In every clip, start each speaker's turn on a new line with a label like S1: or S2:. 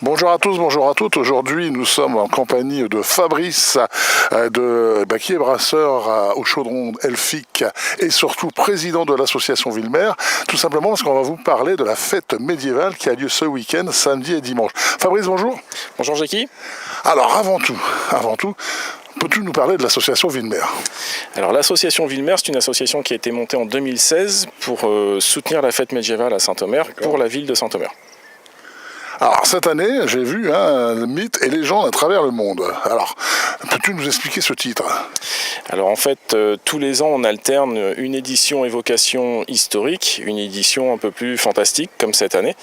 S1: Bonjour à tous, bonjour à toutes. Aujourd'hui, nous sommes en compagnie de Fabrice, qui est brasseur au chaudron Elphick et surtout président de l'association Villemer, tout simplement parce qu'on va vous parler de la fête médiévale qui a lieu ce week-end, samedi et dimanche. Fabrice, bonjour.
S2: Bonjour Jackie.
S1: Alors, avant tout, peux-tu nous parler de l'association Villemer?
S2: Alors l'association Villemer, c'est une association qui a été montée en 2016 pour soutenir la fête médiévale à Saint-Omer pour la ville de Saint-Omer.
S1: Alors, cette année, j'ai vu mythes et légendes à travers le monde. Alors, peux-tu nous expliquer ce titre?
S2: Alors en fait, tous les ans, on alterne une édition évocation historique, une édition un peu plus fantastique, comme cette année.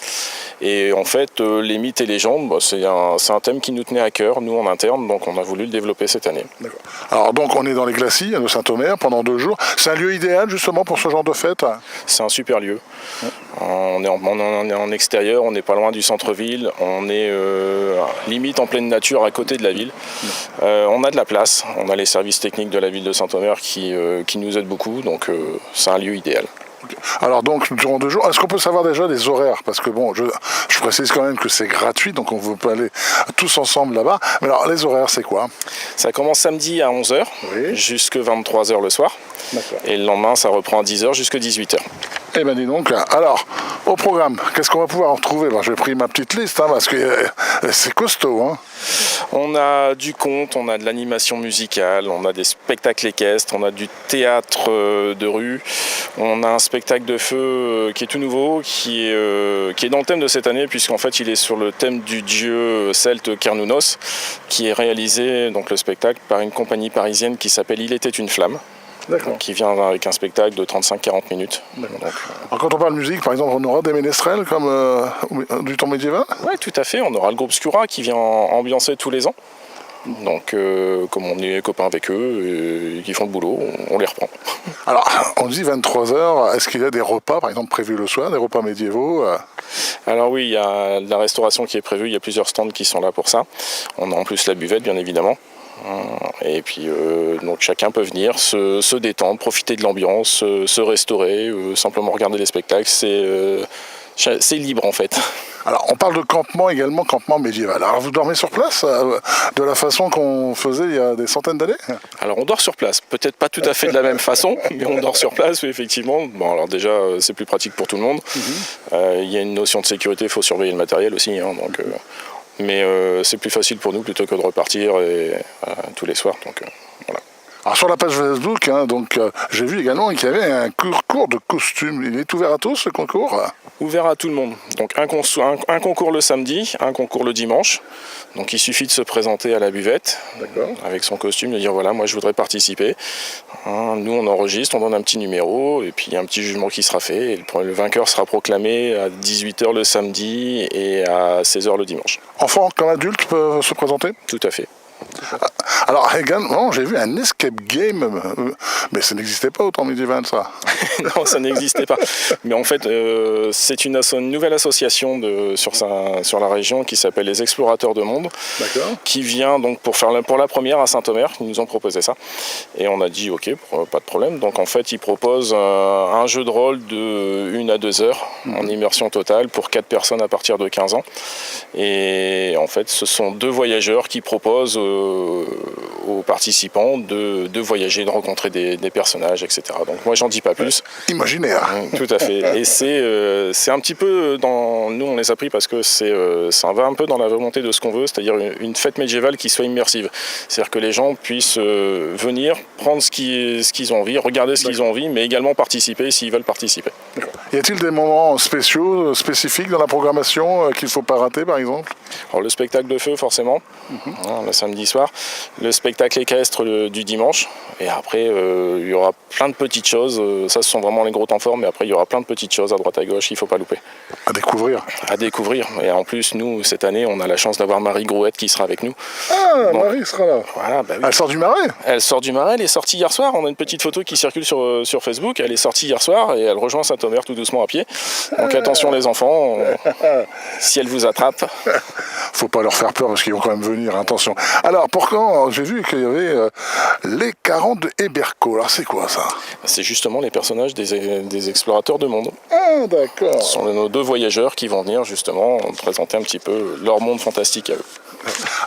S2: Et en fait, les mythes et légendes, c'est un thème qui nous tenait à cœur, nous en interne, donc on a voulu le développer cette année.
S1: D'accord. Alors donc, on est dans les glacis de Saint-Omer pendant 2 jours. C'est un lieu idéal justement pour ce genre de fête?
S2: C'est un super lieu. Ouais. On est en extérieur, on n'est pas loin du centre-ville, on est limite en pleine nature à côté de la ville. On a de la place, on a les services techniques de la ville de Saint-Omer qui nous aident beaucoup, donc c'est un lieu idéal.
S1: Alors donc, durant 2 jours, est-ce qu'on peut savoir déjà les horaires? Parce que bon, je précise quand même que c'est gratuit, donc on peut aller tous ensemble là-bas. Mais alors, les horaires, c'est quoi?
S2: Ça commence samedi à 11h, oui, jusqu'à 23h le soir. Et le lendemain, ça reprend à 10h jusqu'à 18h.
S1: Eh bien, dis donc, alors, au programme, qu'est-ce qu'on va pouvoir en retrouver? J'ai pris ma petite liste, parce que c'est costaud.
S2: On a du conte, on a de l'animation musicale, on a des spectacles équestres, on a du théâtre de rue, on a un spectacle de feu qui est tout nouveau, qui est dans le thème de cette année, puisqu'en fait, il est sur le thème du dieu celte Cernunnos, qui est réalisé, donc le spectacle, par une compagnie parisienne qui s'appelle Il était une flamme. Donc, qui vient avec un spectacle de 35-40 minutes. Donc,
S1: alors, quand on parle musique, par exemple, on aura des ménestrels comme du temps médiéval?
S2: Oui, tout à fait. On aura le groupe Skura qui vient ambiancer tous les ans. Donc, comme on est copains avec eux et qui font le boulot, on les reprend.
S1: Alors, on dit 23h, est-ce qu'il y a des repas, par exemple, prévus le soir, des repas médiévaux?
S2: Alors oui, il y a de la restauration qui est prévue, il y a plusieurs stands qui sont là pour ça. On a en plus la buvette, bien évidemment. Et puis donc chacun peut venir se détendre, profiter de l'ambiance, se restaurer, simplement regarder les spectacles, c'est libre en fait.
S1: Alors on parle de campement également, campement médiéval. Alors vous dormez sur place de la façon qu'on faisait il y a des centaines d'années?
S2: Alors on dort sur place, peut-être pas tout à fait de la même façon, mais on dort sur place oui, effectivement. Bon alors déjà c'est plus pratique pour tout le monde. Il y a une notion de sécurité, il faut surveiller le matériel aussi, donc... Mais c'est plus facile pour nous plutôt que de repartir tous les soirs. Donc, voilà.
S1: Alors sur la page Facebook, j'ai vu également qu'il y avait un concours de costumes. Il est ouvert à tous ce concours?
S2: Ouvert à tout le monde. Donc un concours le samedi, un concours le dimanche. Donc il suffit de se présenter à la buvette avec son costume, de dire voilà, moi je voudrais participer. Nous on enregistre, on donne un petit numéro et puis il y a un petit jugement qui sera fait. Et le vainqueur sera proclamé à 18h le samedi et à 16h le dimanche.
S1: Enfants comme adultes peuvent se présenter?
S2: Tout à fait.
S1: Alors également, j'ai vu un escape game, mais ça n'existait pas au temps médiéval, ça.
S2: Non, ça n'existait pas. Mais en fait, c'est une nouvelle association sur la région qui s'appelle les Explorateurs de Monde, qui vient donc pour la première à Saint-Omer, ils nous ont proposé ça. Et on a dit ok, pas de problème. Donc en fait, ils proposent un jeu de rôle de 1 à 2 heures en immersion totale pour 4 personnes à partir de 15 ans. Et en fait, ce sont 2 voyageurs qui proposent aux participants de voyager, de rencontrer des personnages, etc. Donc moi j'en dis pas plus.
S1: Imaginaire.
S2: Tout à fait. Et c'est un petit peu nous on les a pris parce que ça va un peu dans la volonté de ce qu'on veut, c'est-à-dire une fête médiévale qui soit immersive. C'est-à-dire que les gens puissent venir, prendre ce qu'ils ont envie, regarder ce qu'ils ont envie, mais également participer s'ils veulent participer.
S1: Y a-t-il des moments spéciaux, spécifiques dans la programmation qu'il ne faut pas rater par exemple?
S2: Alors le spectacle de feu forcément, le samedi soir, le spectacle équestre du dimanche, et après il y aura plein de petites choses, ça ce sont vraiment les gros temps forts, mais après il y aura plein de petites choses à droite à gauche qu'il ne faut pas louper.
S1: À découvrir.
S2: À découvrir, et en plus nous cette année on a la chance d'avoir Marie Grouette qui sera avec nous.
S1: Ah, donc, Marie sera là.
S2: Voilà, bah oui.
S1: Elle sort du Marais?
S2: Elle sort du Marais, elle est sortie hier soir, on a une petite photo qui circule sur Facebook, elle est sortie hier soir et elle rejoint Saint-Omer tout doucement à pied. Donc attention les enfants, si elle vous attrape.
S1: Faut pas leur faire peur parce qu'ils vont quand même venir, attention. Alors pour quand, j'ai vu qu'il y avait les 40 de Héberco, alors c'est quoi ça?
S2: C'est justement les personnages des explorateurs de monde.
S1: Ah, Ah, d'accord.
S2: Ce sont nos 2 voyageurs qui vont venir justement présenter un petit peu leur monde fantastique à eux.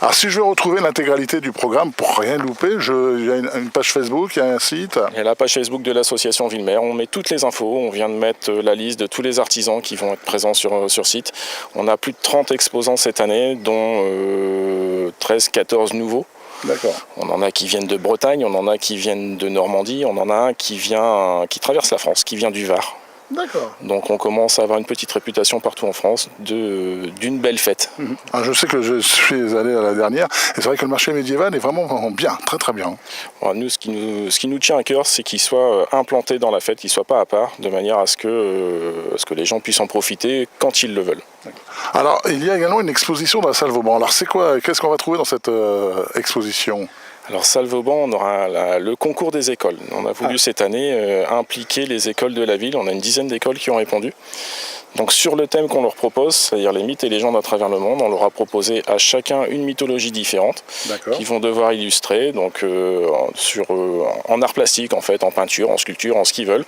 S1: Alors si je veux retrouver l'intégralité du programme pour rien louper, il y a une page Facebook, il y a un site.
S2: Il y a la page Facebook de l'association Villemer, on met toutes les infos, on vient de mettre la liste de tous les artisans qui vont être présents sur site. On a plus de 30 exposants cette année, dont 13-14 nouveaux.
S1: D'accord.
S2: On en a qui viennent de Bretagne, on en a qui viennent de Normandie, on en a un qui traverse la France, qui vient du Var.
S1: D'accord.
S2: Donc on commence à avoir une petite réputation partout en France d'une belle fête.
S1: Alors, je sais que je suis allé à la dernière, et c'est vrai que le marché médiéval est vraiment bien, très très bien.
S2: Alors, nous, ce qui nous tient à cœur, c'est qu'il soit implanté dans la fête, qu'il ne soit pas à part, de manière à ce que les gens puissent en profiter quand ils le veulent.
S1: Alors, il y a également une exposition dans la salle Vauban. Alors, c'est quoi? Qu'est-ce qu'on va trouver dans cette exposition?
S2: Alors, salle Vauban, on aura le concours des écoles. On a voulu cette année impliquer les écoles de la ville. On a une dizaine d'écoles qui ont répondu. Donc, sur le thème qu'on leur propose, c'est-à-dire les mythes et légendes à travers le monde, on leur a proposé à chacun une mythologie différente qu'ils vont devoir illustrer, donc en art plastique, en fait, en peinture, en sculpture, en ce qu'ils veulent.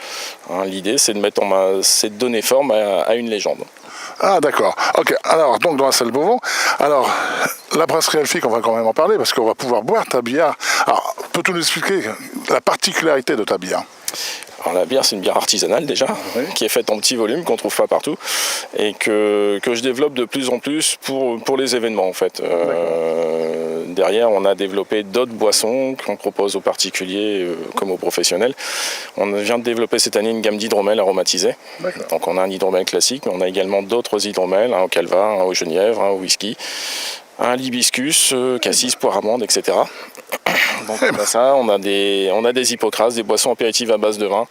S2: Hein, l'idée, c'est de donner forme à une légende.
S1: Ah d'accord, ok, alors donc dans la salle Beauvau, alors la brasserie Elfic, on va quand même en parler parce qu'on va pouvoir boire ta bière. Alors, peux-tu nous expliquer la particularité de ta bière?
S2: Alors la bière, c'est une bière artisanale déjà, qui est faite en petit volume, qu'on ne trouve pas partout, et que je développe de plus en plus pour les événements en fait. Derrière, on a développé d'autres boissons qu'on propose aux particuliers comme aux professionnels. On vient de développer cette année une gamme d'hydromel aromatisés. Donc on a un hydromel classique, mais on a également d'autres hydromels, un au calva, un au genièvre, un au whisky, un l'hibiscus, cassis, poire amande, etc. Donc on a ça, on a des hippocrates, des boissons apéritives à base de vin.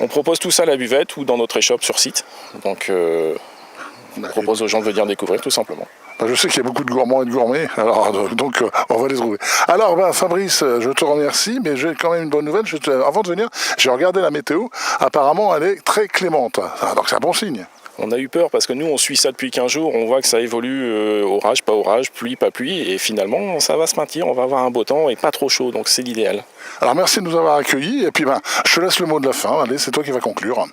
S2: On propose tout ça à la buvette ou dans notre échoppe sur site. Donc on propose aux gens de venir découvrir tout simplement.
S1: Je sais qu'il y a beaucoup de gourmands et de gourmets, alors donc on va les trouver. Alors Fabrice, je te remercie, mais j'ai quand même une bonne nouvelle. Avant de venir, j'ai regardé la météo. Apparemment, elle est très clémente. Donc c'est un bon signe.
S2: On a eu peur parce que nous on suit ça depuis 15 jours, on voit que ça évolue orage, pas orage, pluie, pas pluie, et finalement ça va se maintenir, on va avoir un beau temps et pas trop chaud, donc c'est l'idéal.
S1: Alors merci de nous avoir accueillis, et puis je te laisse le mot de la fin, allez, c'est toi qui vas conclure.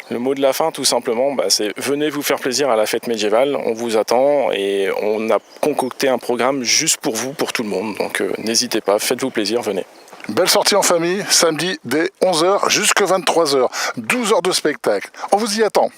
S2: Le mot de la fin tout simplement, c'est venez vous faire plaisir à la fête médiévale, on vous attend et on a concocté un programme juste pour vous, pour tout le monde, donc n'hésitez pas, faites-vous plaisir, venez.
S1: Belle sortie en famille, samedi dès 11h jusqu'à 23h, 12 heures de spectacle, on vous y attend.